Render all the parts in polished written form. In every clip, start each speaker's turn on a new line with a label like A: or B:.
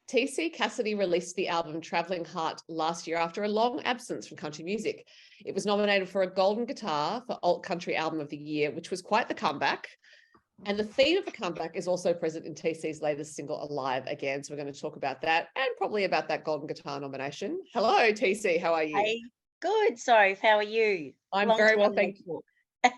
A: TC Cassidy released the album Travelling Heart last year after a long absence from country music. It was nominated for a Golden Guitar for Alt Country Album of the Year, which was quite the comeback. And the theme of the comeback is also present in TC's latest single, Alive Again. So we're going to talk about that and probably about that Golden Guitar nomination. Hello, TC. How are you?
B: Hey, good. Soph, how are you?
A: I'm
B: Long
A: very well,
B: time no
A: thank you.
B: talk.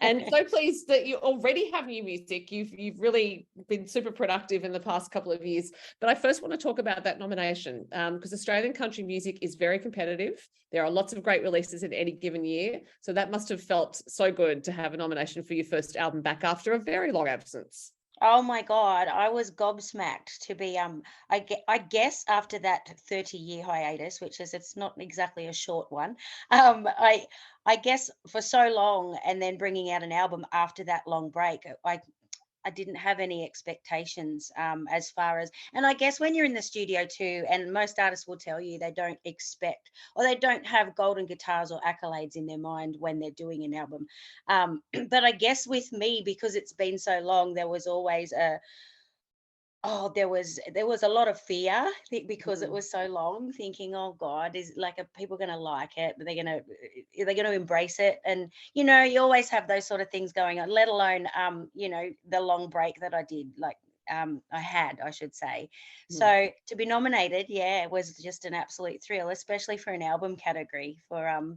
A: And so pleased that you already have new music. You've really been super productive in the past couple of years. But I first want to talk about that nomination because Australian country music is very competitive. There are lots of great releases in any given year. So that must have felt so good to have a nomination for your first album back after a very long absence.
B: Oh my God, I was gobsmacked to be I guess after that 30-year hiatus, which is it's not exactly a short one. I guess for so long and then bringing out an album after that long break, I didn't have any expectations as far as, and I guess when you're in the studio too, and most artists will tell you they don't expect or they don't have golden guitars or accolades in their mind when they're doing an album. But I guess with me, because it's been so long, there was always there was a lot of fear because it was so long, thinking, oh God, is like, are people going to like it? Are they going to embrace it? And you always have those sort of things going on, let alone the long break that I did, like I should say. So to be nominated, yeah, it was just an absolute thrill, especially for an album category for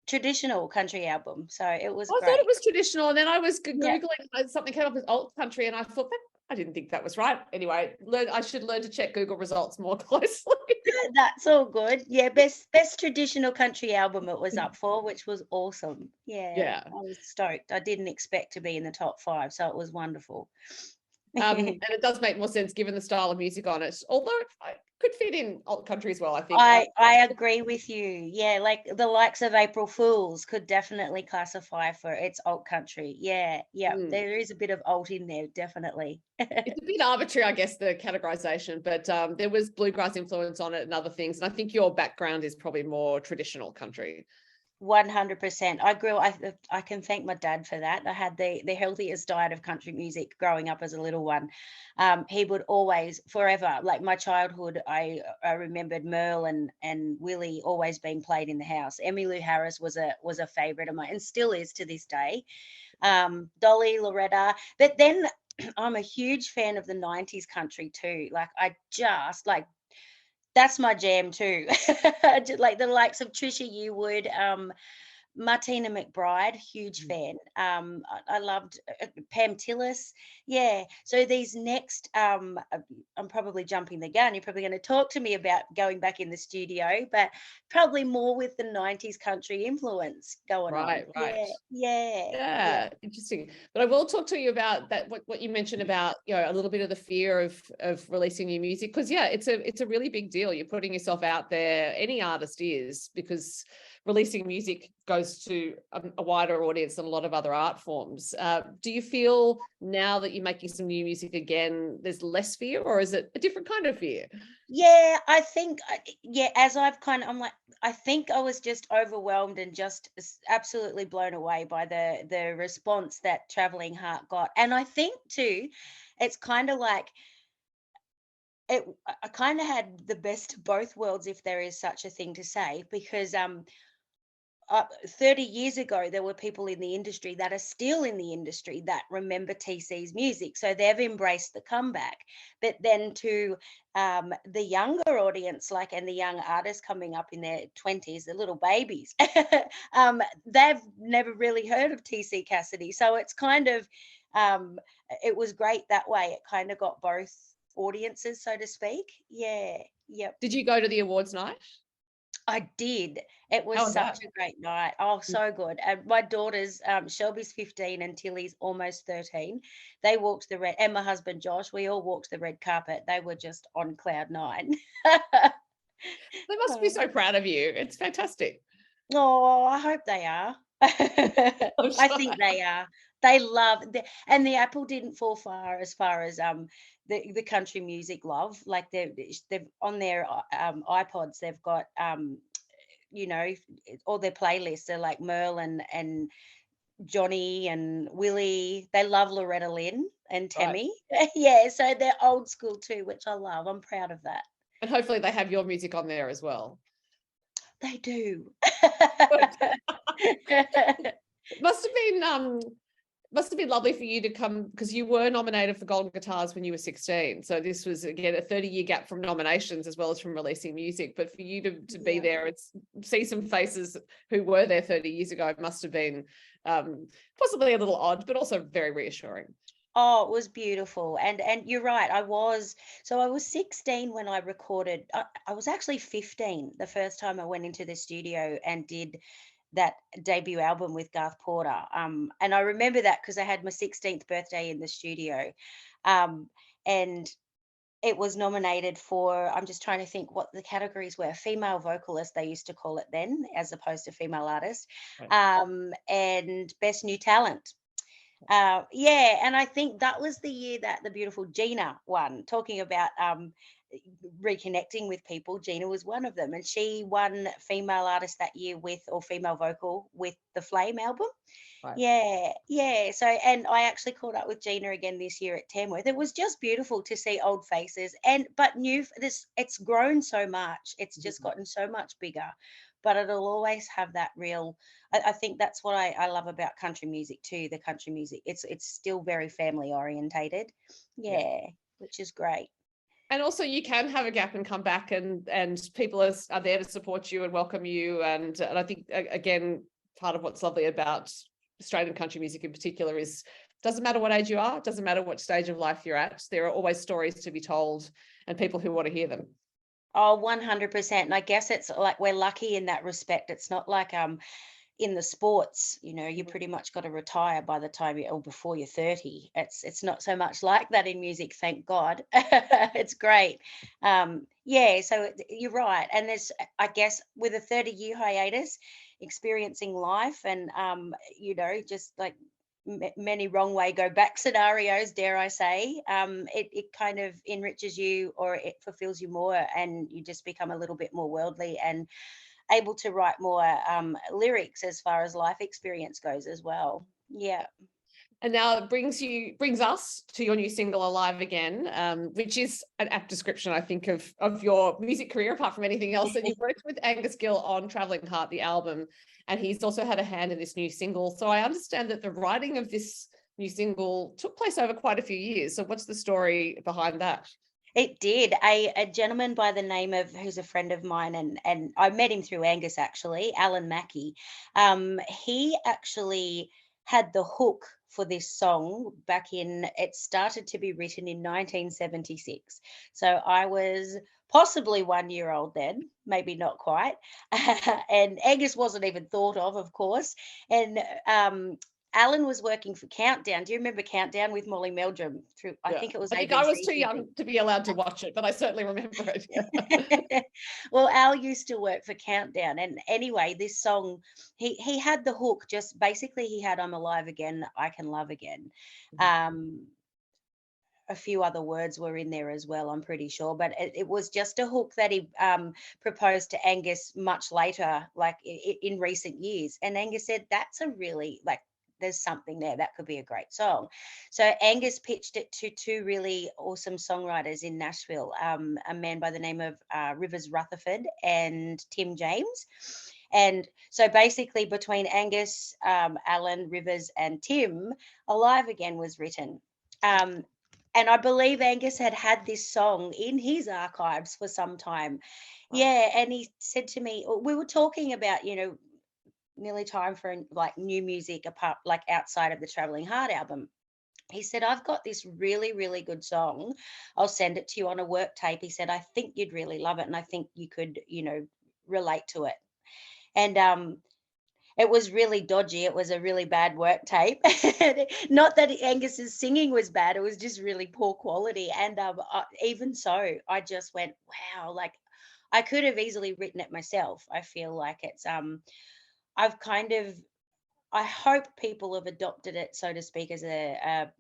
B: traditional country album. So it was
A: I
B: great.
A: thought it was traditional, and then I was
B: Yeah.
A: Googling something came up as alt country, and I thought I didn't think that was right. Anyway, I should learn to check Google results more closely.
B: That's all good. Yeah, best traditional country album it was up for, which was awesome. Yeah, I was stoked. I didn't expect to be in the top 5, so it was wonderful.
A: And it does make more sense given the style of music on it, although it could fit in alt country as well, I think.
B: I agree with you. Yeah, like the likes of April Fools could definitely classify for its alt country. Yeah, there is a bit of alt in there, definitely.
A: It's a bit arbitrary, I guess, the categorization, but there was bluegrass influence on it and other things. And I think your background is probably more traditional country.
B: 100%. I can thank my dad for that. I had the healthiest diet of country music growing up as a little one. He would always, forever, like my childhood, I remembered Merle and Willie always being played in the house. Emmylou Harris was a favorite of mine and still is to this day. Dolly, Loretta. But then I'm a huge fan of the 90s country too. Like I just like that's my jam too. Like the likes of Trisha Yearwood, Martina McBride, huge fan. I loved Pam Tillis. Yeah. So these next, I'm probably jumping the gun. You're probably going to talk to me about going back in the studio, but probably more with the 90s country influence going on.
A: Right.
B: Yeah.
A: Interesting. But I will talk to you about that. What you mentioned about a little bit of the fear of releasing new music, because it's a really big deal. You're putting yourself out there. Any artist is, because releasing music goes to a wider audience than a lot of other art forms. Do you feel now that you're making some new music again, there's less fear, or is it a different kind of fear?
B: Yeah, I think, as I'm like, I think I was just overwhelmed and just absolutely blown away by the response that Traveling Heart got. And I think too, it's kind of like, I kind of had the best of both worlds, if there is such a thing to say, because 30 years ago, there were people in the industry that are still in the industry that remember TC's music. So they've embraced the comeback. But then to the younger audience, and the young artists coming up in their 20s, the little babies, they've never really heard of TC Cassidy. So it's kind of, it was great that way. It kind of got both audiences, so to speak. Yeah. Yep.
A: Did you go to the awards night?
B: I did. It was such a great night. Oh, so good. And my daughters, Shelby's 15 and Tilly's almost 13. They walked the red, and my husband Josh, we all walked the red carpet. They were just on cloud 9.
A: They must be so proud of you. It's fantastic.
B: Oh, I hope they are. I think they are. They love and the apple didn't fall far as the country music love. Like they've on their iPods, they've got all their playlists are like Merle and Johnny and Willie. They love Loretta Lynn and Tammy. Right. Yeah, so they're old school too, which I love. I'm proud of that.
A: And hopefully they have your music on there as well.
B: They do.
A: Must have been lovely for you to come, because you were nominated for Golden Guitars when you were 16. So this was, again, a 30-year gap from nominations as well as from releasing music. But for you to be there and see some faces who were there 30 years ago must have been possibly a little odd, but also very reassuring.
B: Oh, it was beautiful. And you're right. I was 16 when I recorded. I was actually 15 the first time I went into the studio and did that debut album with Garth Porter. And I remember that because I had my 16th birthday in the studio. And it was nominated for, I'm just trying to think what the categories were, female vocalist, they used to call it then, as opposed to female artist,
A: Right.
B: and best new talent. Yeah, and I think that was the year that the beautiful Gina won. Talking about reconnecting with people, Gina was one of them, and she won female artist that year with, or female vocal with, the Flame album.
A: Right.
B: Yeah, yeah. So, and I actually caught up with Gina again this year at Tamworth. It was just beautiful to see old faces, but new. This, it's grown so much. It's just gotten so much bigger, but it'll always have that real. I think that's what I love about country music too. The country music, it's still very family orientated. Yeah, which is great.
A: And also you can have a gap and come back, and people are there to support you and welcome you. And I think, again, part of what's lovely about Australian country music in particular is, doesn't matter what age you are, doesn't matter what stage of life you're at, there are always stories to be told and people who want to hear them.
B: Oh, 100%. And I guess it's like we're lucky in that respect. It's not like in the sports, you pretty much got to retire by the time or before you're 30. It's not so much like that in music, thank God. It's great. Yeah, so you're right. And there's, I guess, with a 30-year hiatus, experiencing life and just like many wrong way go back scenarios, dare I say, it kind of enriches you, or it fulfills you more, and you just become a little bit more worldly and able to write more lyrics as far as life experience goes as well. Yeah.
A: And now it brings us to your new single, Alive Again, which is an apt description, I think, of your music career, apart from anything else. And you've worked with Angus Gill on Travelling Heart, the album, and he's also had a hand in this new single. So I understand that the writing of this new single took place over quite a few years. So what's the story behind that?
B: It did. A gentleman by the name of, who's a friend of mine, and I met him through Angus actually, Alan Mackey. He actually had the hook for this song back in, it started to be written in 1976. So I was possibly 1 year old then, maybe not quite. And Angus wasn't even thought of course. And Alan was working for Countdown. Do you remember Countdown with Molly Meldrum? I think it was
A: I think
B: ABC
A: I was too
B: TV.
A: young to be allowed to watch it, but I certainly remember it.
B: Well, Al used to work for Countdown, and anyway, this song, he had the hook. Just basically, he had "I'm alive again, I can love again." A few other words were in there as well, I'm pretty sure, but it was just a hook that he proposed to Angus much later, like in recent years. And Angus said, "That's a really, like, there's something there, that could be a great song." So Angus pitched it to two really awesome songwriters in Nashville, a man by the name of Rivers Rutherford and Tim James. And so basically between Angus, Alan, Rivers and Tim, Alive Again was written. And I believe Angus had this song in his archives for some time. Yeah, and he said to me, we were talking about, nearly time for like new music apart, like outside of the Travelling Heart album. He said, "I've got this really, really good song. I'll send it to you on a work tape." He said, "I think you'd really love it, and I think you could, relate to it." And it was really dodgy. It was a really bad work tape. Not that Angus's singing was bad. It was just really poor quality. And even so, I just went, wow, like I could have easily written it myself. I feel like it's I've kind of, I hope people have adopted it, so to speak, as a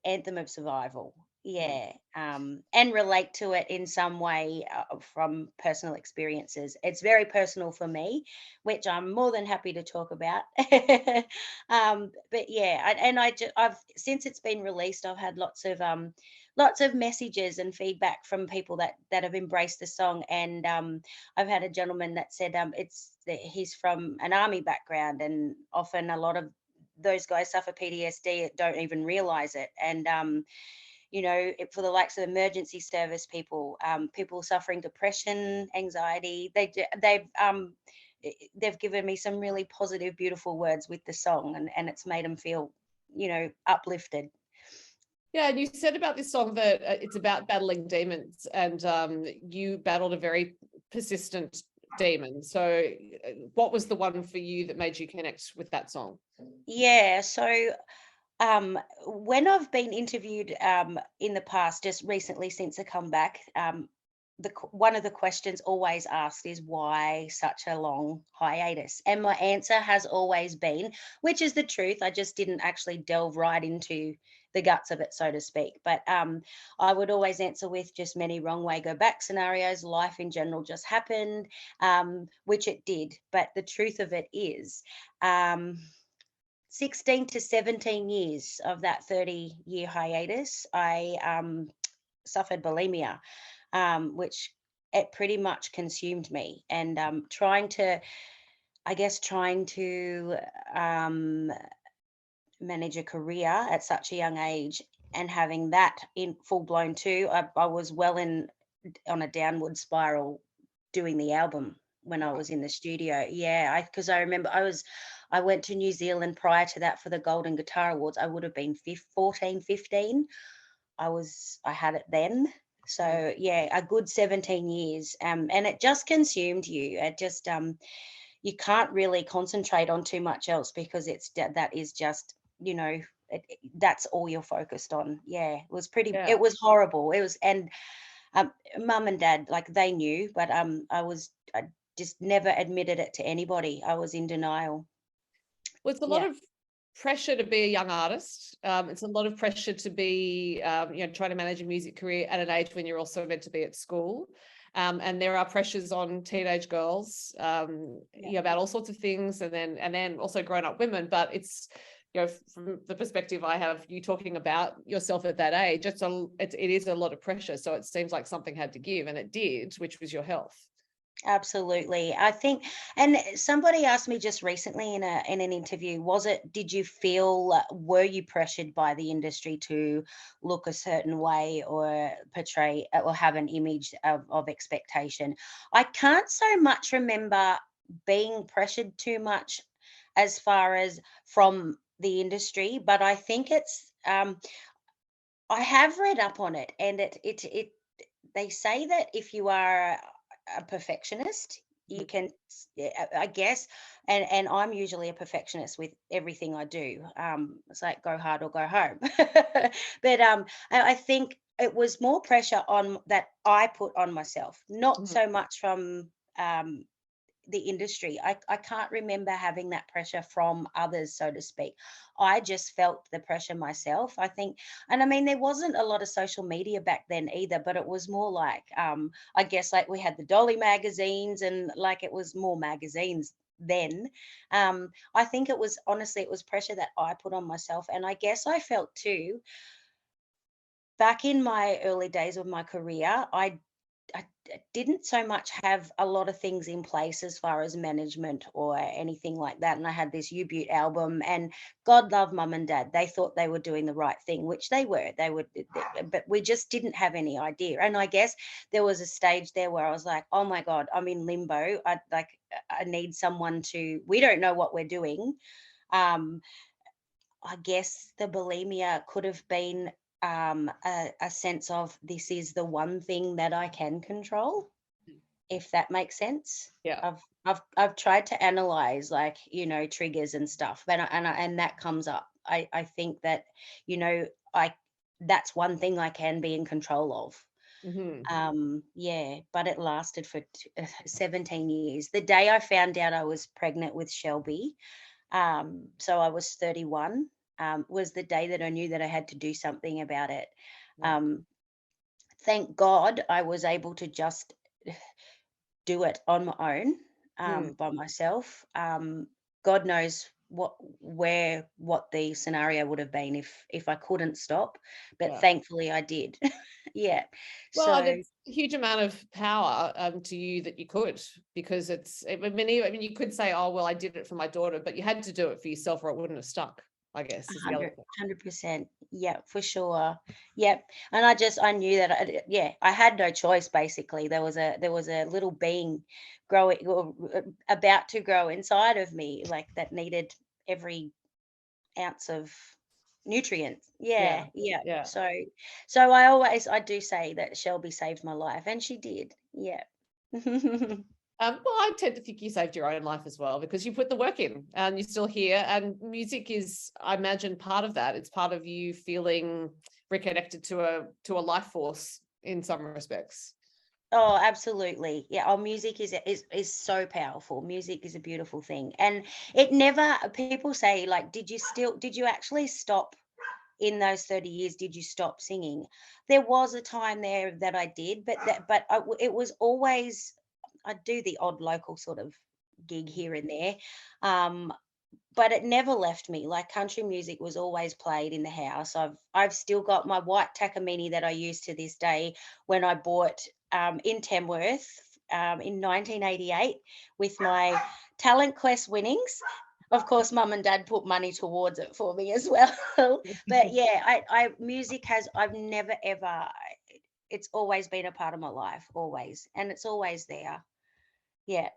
B: anthem of survival. Yeah, and relate to it in some way from personal experiences. It's very personal for me, which I'm more than happy to talk about. But yeah, I've since it's been released, I've had lots of messages and feedback from people that have embraced the song, and I've had a gentleman that said he's from an army background, and often a lot of those guys suffer PTSD, don't even realize it, and for the likes of emergency service people, people suffering depression, anxiety, they've given me some really positive, beautiful words with the song, and it's made them feel, uplifted.
A: Yeah, and you said about this song that it's about battling demons, and you battled a very persistent demon. So, what was the one for you that made you connect with that song?
B: Yeah, so when I've been interviewed in the past, just recently since I come back, one of the questions always asked is why such a long hiatus, and my answer has always been, which is the truth. I just didn't actually delve right into the guts of it, so to speak. But I would always answer with just many wrong way go back scenarios. Life in general just happened, which it did. But the truth of it is. 16 to 17 years of that 30-year hiatus, I suffered bulimia, which it pretty much consumed me. And trying to manage a career at such a young age and having that in full blown too, I was on a downward spiral doing the album when I was in the studio. Yeah, because I remember I went to New Zealand prior to that for the Golden Guitar Awards. I would have been 14, 15. I had it then. So yeah, a good 17 years. And it just consumed you. It just you can't really concentrate on too much else because that is just, that's all you're focused on. Yeah,
A: Yeah.
B: it was horrible. It was, and mum and dad, like they knew, but I just never admitted it to anybody. I was in denial.
A: Well, it's a lot
B: Yeah.
A: of pressure to be a young artist. It's a lot of pressure to be, trying to manage a music career at an age when you're also meant to be at school. And there are pressures on teenage girls, about all sorts of things, and then also grown-up women. But it's, from the perspective I have, you talking about yourself at that age, it is a lot of pressure. So it seems like something had to give, and it did, which was your health.
B: Absolutely. I think, and somebody asked me just recently in an interview, did you feel, were you pressured by the industry to look a certain way or portray or have an image of expectation? I can't so much remember being pressured too much as far as from the industry, but I think I have read up on it, and they say that if you are a perfectionist, you can, yeah, I guess, and I'm usually a perfectionist with everything I do. It's like go hard or go home. But I think it was more pressure on that I put on myself, not
A: Mhm.
B: so much from the industry. I can't remember having that pressure from others, so to speak. I just felt the pressure myself, I think. And I mean, there wasn't a lot of social media back then either, but it was more like, I guess, like we had the Dolly magazines, and like it was more magazines then. I think it was, honestly, it was pressure that I put on myself. And I guess I felt too, back in my early days of my career, I didn't so much have a lot of things in place as far as management or anything like that. And I had this U-Butte album, and God love mum and dad. They thought they were doing the right thing, which they were. But we just didn't have any idea. And I guess there was a stage there where I was like, oh my God, I'm in limbo. I need someone we don't know what we're doing. Um, I guess the bulimia could have been a sense of this is the one thing that I can control, if that makes sense.
A: Yeah.
B: I've tried to analyze, like, triggers and stuff, and that comes up. I think that, I that's one thing I can be in control of.
A: Hmm.
B: Yeah, but it lasted for 17 years. The day I found out I was pregnant with Shelby, so I was 31. was the day that I knew that I had to do something about it.
A: Yeah.
B: Thank God I was able to just do it on my own,
A: Mm.
B: by myself. God knows what the scenario would have been if I couldn't stop, but
A: Yeah.
B: thankfully I did. Yeah.
A: Well,
B: So
A: there's a huge amount of power to you that you could, because I mean, you could say, oh, well, I did it for my daughter, but you had to do it for yourself or it wouldn't have stuck, I guess, is the other
B: 100
A: thing.
B: 100%. Yeah, for sure. Yep. And I knew that I had no choice basically. There was a little being growing or about to grow inside of me, like, that needed every ounce of nutrients.
A: Yeah.
B: Yeah, yeah.
A: Yeah.
B: So I do say that Shelby saved my life, and she did. Yeah.
A: Well, I tend to think you saved your own life as well, because you put the work in and you're still here. And music is, I imagine, part of that. It's part of you feeling reconnected to a life force in some respects.
B: Oh, absolutely. Yeah, our music is so powerful. Music is a beautiful thing. And it never people say, like, did you actually stop in those 30 years? Did you stop singing? There was a time there that I did, it was always, I do the odd local sort of gig here and there. Um, but it never left me. Like, country music was always played in the house. I've still got my white Takamine that I use to this day, when I bought, in Tamworth, in 1988, with my talent quest winnings. Of course, mum and dad put money towards it for me as well. But yeah, I've never ever, it's always been a part of my life, always, and it's always there. Yeah.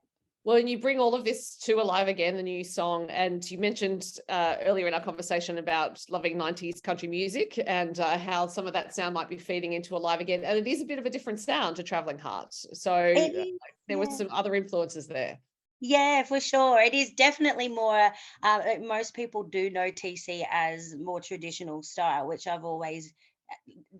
A: Well, and you bring all of this to Alive Again, the new song, and you mentioned earlier in our conversation about loving 90s country music and how some of that sound might be feeding into Alive Again. And it is a bit of a different sound to Traveling Hearts. So
B: It is.
A: there were
B: Yeah.
A: some other influences there.
B: Yeah, for sure. It is definitely more, most people do know TC as more traditional style, which I've always,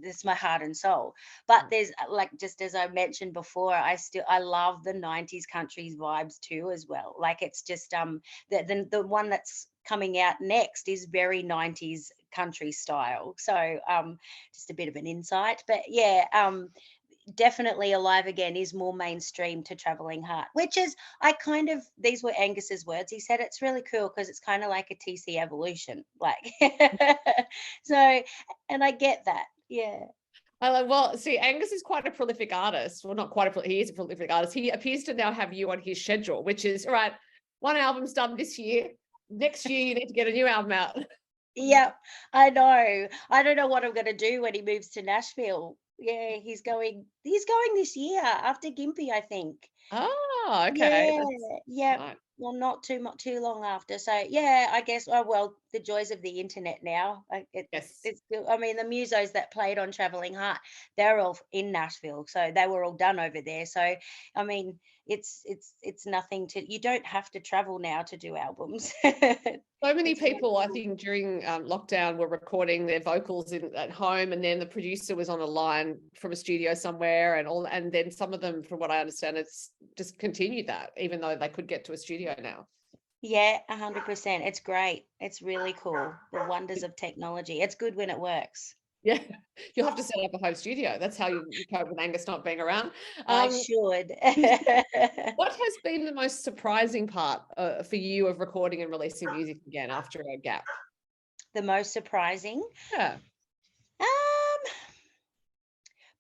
B: that's my heart and soul. But there's, like, just as I mentioned before, I love the 90s country vibes too as well. Like, it's just, the one that's coming out next is very 90s country style. So, just a bit of an insight. But yeah, definitely Alive Again is more mainstream to Traveling Heart, which is, these were Angus's words. He said it's really cool because it's kind of like a TC evolution, like. So, and I get that. Yeah.
A: Well, see, Angus is quite a prolific artist. Well, not quite he is a prolific artist. He appears to now have you on his schedule, which is, all right, one album's done this year. Next year, you need to get a new album out.
B: Yeah, I know. I don't know what I'm going to do when he moves to Nashville. Yeah, he's going this year after Gimpy, I think.
A: Oh, okay.
B: Yeah, yeah.
A: Right.
B: Well, not too long after. So yeah, I guess. Oh well, the joys of the internet now.
A: Yes.
B: It's still. I mean, the musos that played on Traveling Heart, they're all in Nashville, so they were all done over there. So, I mean, it's nothing to. You don't have to travel now to do albums.
A: So many
B: It's really
A: people, I
B: cool.
A: think, during lockdown were recording their vocals at home, and then the producer was on a line from a studio somewhere, and then some of them, from what I understand, it's just continued that, even though they could get to a studio now.
B: Yeah, 100%. It's great. It's really cool. The wonders of technology. It's good when it works.
A: Yeah, you'll have to set up a home studio. That's how you cope with Angus not being around.
B: I
A: Um,
B: should.
A: what has been the most surprising part for you of recording and releasing music again after a gap?
B: The most surprising?
A: Yeah.
B: Um,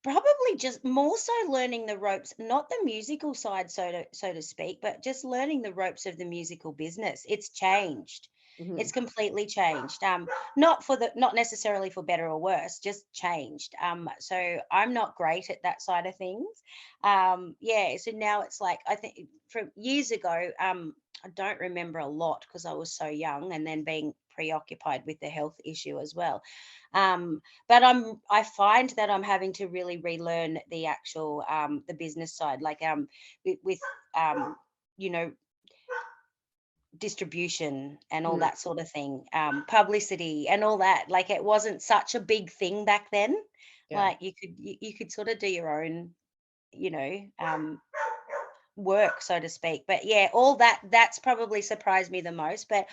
B: Probably just more so learning the ropes, not the musical side, so to speak, but just learning the ropes of the musical business. It's changed. It's
A: Mhm.
B: completely changed. Not necessarily for better or worse, just changed. So I'm not great at that side of things. Yeah. So now it's like, I think from years ago, I don't remember a lot because I was so young, and then being preoccupied with the health issue as well. But I find that I'm having to really relearn the actual, the business side, like, with um, you know distribution and all
A: Mm.
B: that sort of thing, publicity and all that. Like, it wasn't such a big thing back then.
A: Yeah.
B: Like, you could sort of do your own, you know, work, so to speak. But yeah, all that's probably surprised me the most. But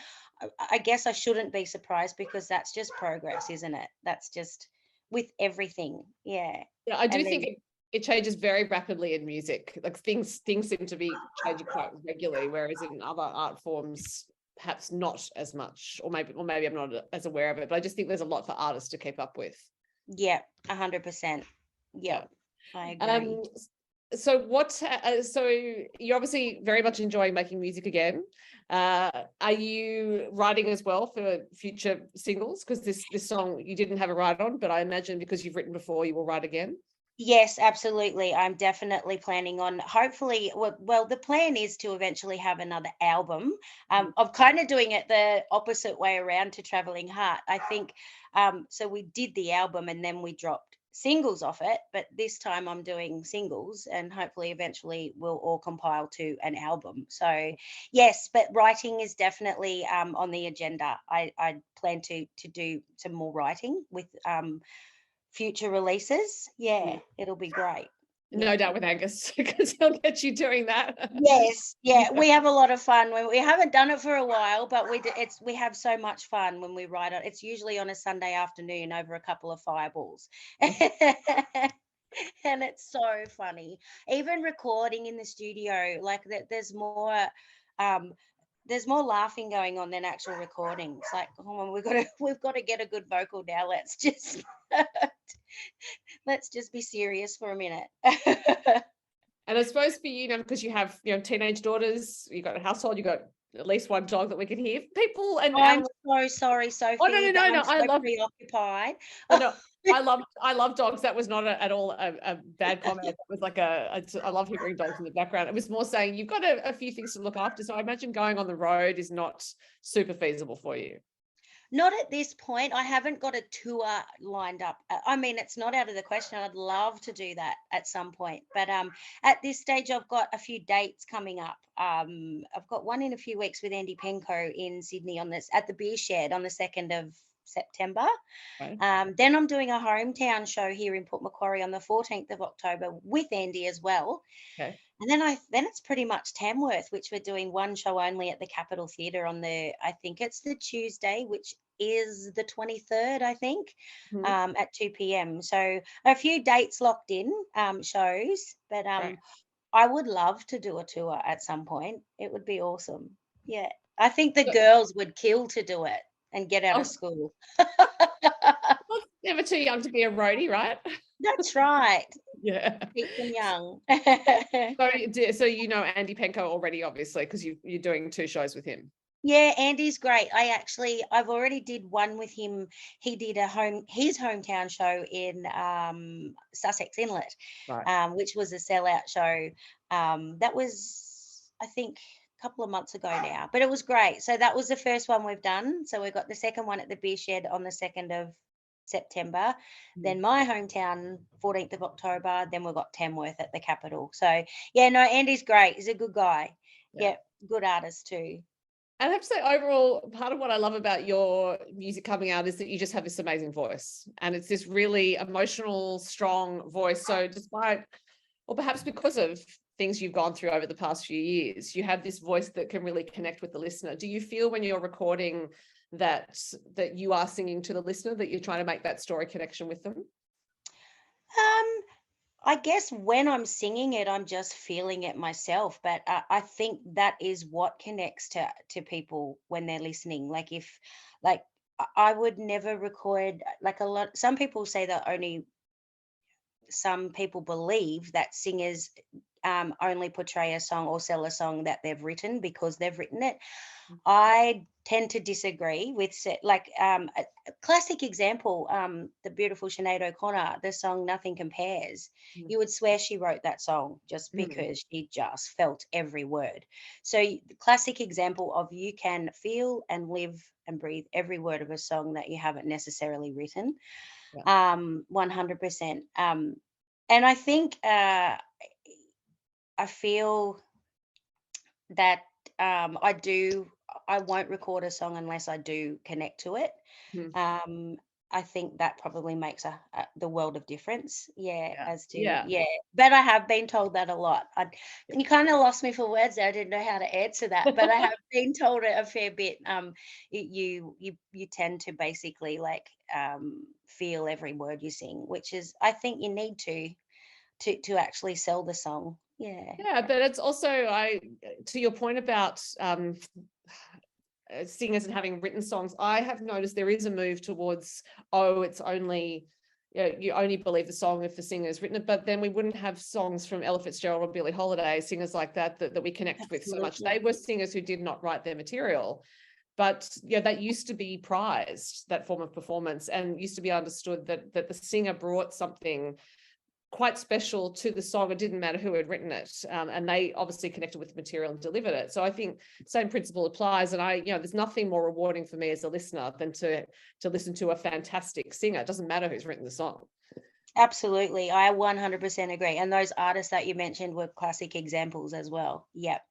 B: I guess I shouldn't be surprised, because that's just progress, isn't it? That's just with everything. Yeah.
A: Yeah, I do
B: And
A: think
B: then,
A: it changes very rapidly in music. Like things seem to be changing quite regularly, whereas in other art forms, perhaps not as much, or maybe I'm not as aware of it. But I just think there's a lot for artists to keep up with.
B: yeah, 100%.
A: Yeah.
B: Yeah, I agree.
A: So so you're obviously very much enjoying making music again. Are you writing as well for future singles? Because this song you didn't have a write on, but I imagine because you've written before, you will write again.
B: Yes, absolutely. I'm definitely planning on, hopefully, well, the plan is to eventually have another album. I'm kind of doing it the opposite way around to Traveling Heart. I think, so we did the album and then we dropped singles off it, but this time I'm doing singles, and hopefully eventually we'll all compile to an album. So yes, but writing is definitely on the agenda. I plan to do some more writing with future releases. Yeah, it'll be great.
A: No
B: Yeah.
A: doubt with Angus, because he'll get you doing that.
B: Yes,
A: Yeah.
B: yeah, we have a lot of fun when we haven't done it for a while, but we have so much fun when we write it. It's usually on a Sunday afternoon over a couple of fireballs. And it's so funny. Even recording in the studio, like that, um there's more laughing going on than actual recording. It's like, oh, we've got to get a good vocal now. Let's just let's just be serious for a minute.
A: And I suppose for you, because you have teenage daughters, you've got a household, you've got at least one dog that we can hear. People and
B: I'm so sorry,
A: oh no
B: Sophie, that
A: no,
B: I'm
A: I
B: so
A: love
B: preoccupied.
A: oh, no. I love dogs. That was not at all a bad comment. It was like I love hearing dogs in the background. It was more saying you've got a few things to look after. So I imagine going on the road is not super feasible for you.
B: Not at this point. I haven't got a tour lined up. I mean, it's not out of the question. I'd love to do that at some point. But at this stage, I've got a few dates coming up. I've got one in a few weeks with Andy Penco in Sydney at the Beer Shed on the 2nd of September.
A: Right.
B: Then I'm doing a hometown show here in Port Macquarie on the 14th of October with Andy as well.
A: Okay.
B: And then it's pretty much Tamworth, which we're doing one show only at the Capitol Theatre I think it's the Tuesday, which is the 23rd, I think, at 2 p.m. So a few dates locked in, shows, but
A: Right.
B: I would love to do a tour at some point. It would be awesome. Yeah. I think the girls would kill to do it and get out of school.
A: Well, never too young to be a roadie, right?
B: That's right.
A: Yeah.
B: Keep them young.
A: So Andy Penco already, obviously, because you're doing 2 shows with him.
B: Yeah, Andy's great. I've already did one with him. He did his hometown show in Sussex Inlet,
A: Right.
B: which was a sellout show. That was, I think, a couple of months ago now, but it was great. So that was the first one we've done. So we've got the second one at the Beer Shed on the 2nd of September, then my hometown 14th of October, then we've got Tamworth at the Capitol. So yeah, no, Andy's great. He's a good guy. Yeah, good artist too.
A: I have to say, overall, part of what I love about your music coming out is that you just have this amazing voice, and it's this really emotional, strong voice. So despite, or perhaps because of things you've gone through over the past few years, you have this voice that can really connect with the listener. Do you feel when you're recording that you are singing to the listener, that you're trying to make that story connection with them?
B: I guess when I'm singing it, I'm just feeling it myself. But I think that is what connects to people when they're listening. Like I would never record, like some people say that only some people believe that singers only portray a song or sell a song that they've written because they've written it. I tend to disagree with a classic example, the beautiful Sinead O'Connor, the song Nothing Compares. You would swear she wrote that song just because she just felt every word. So the classic example of you can feel and live and breathe every word of a song that you haven't necessarily written. 100%. And I think I feel that I won't record a song unless I do connect to it. I think that probably makes the world of difference. Yeah,
A: Yeah.
B: as to
A: Yeah.
B: But I have been told that a lot. You kind of lost me for words there. I didn't know how to answer that, but I have been told it a fair bit. You tend to basically like feel every word you sing, which is, I think you need to actually sell the song. Yeah.
A: Yeah, but it's also, to your point about singers and having written songs, I have noticed there is a move towards, it's only, you only believe the song if the singer's written it, but then we wouldn't have songs from Ella Fitzgerald or Billie Holiday, singers like that we connect with so much. They were singers who did not write their material, but that used to be prized, that form of performance, and used to be understood that the singer brought something quite special to the song. It didn't matter who had written it, and they obviously connected with the material and delivered it. So I think same principle applies, and there's nothing more rewarding for me as a listener than to listen to a fantastic singer. It doesn't matter who's written the song.
B: Absolutely, I 100% agree, and those artists that you mentioned were classic examples as well. Yep.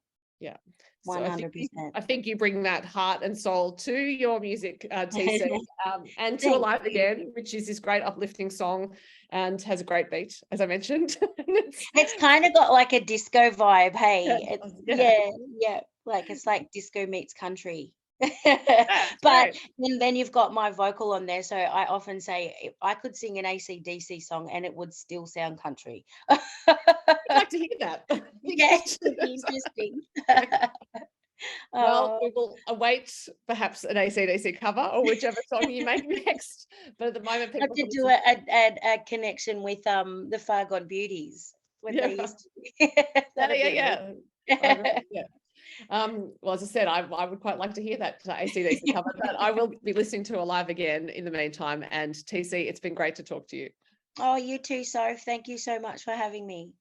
A: Yeah.
B: So 100%.
A: I think you bring that heart and soul to your music, TC, and to Alive Again, which is this great uplifting song and has a great beat, as I mentioned.
B: It's kind of got like a disco vibe, hey? Yeah. Like it's like disco meets country. But then you've got my vocal on there, so I often say I could sing an AC/DC song and it would still sound country.
A: I'd like to hear that.
B: Yes, interesting.
A: Well, we will await perhaps an AC/DC cover or whichever song you make next. But at the moment, people
B: have to do a connection with the Far Gone Beauties when they used to.
A: Yeah. Well, as I said, I would quite like to hear that AC/DC cover, but I will be listening to Alive Again in the meantime. And TC, it's been great to talk to you.
B: Oh, you too, Soph. Thank you so much for having me.